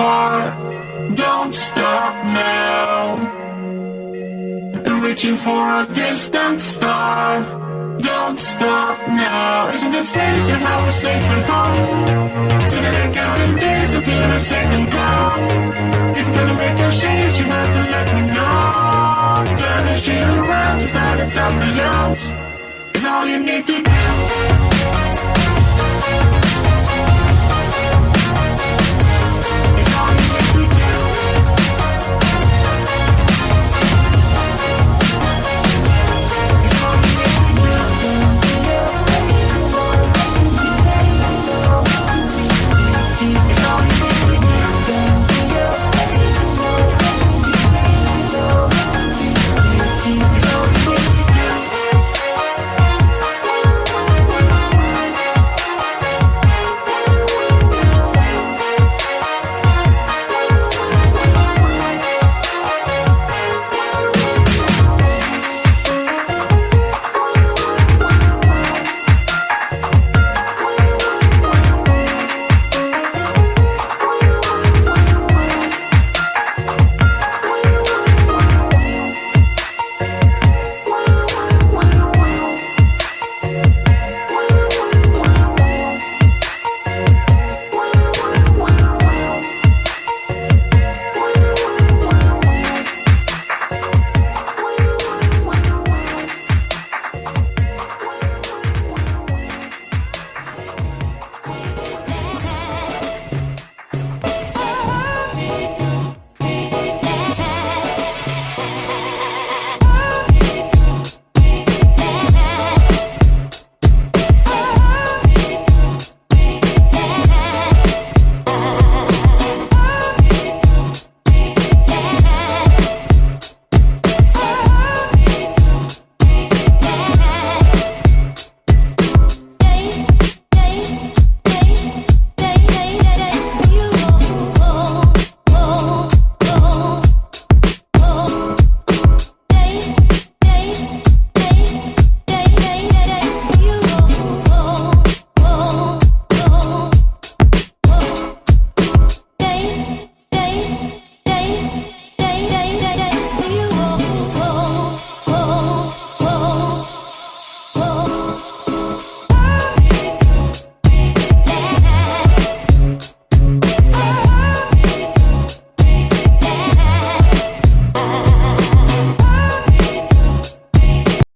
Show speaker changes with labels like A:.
A: far. Don't stop now. Reaching for a distant star. Don't stop now. Isn't it strange how we're safe and home? To the counting days until the second call. If you're gonna make a change, you have to let me know. Turn the shit around, start to top the lungs. It's all you need to do.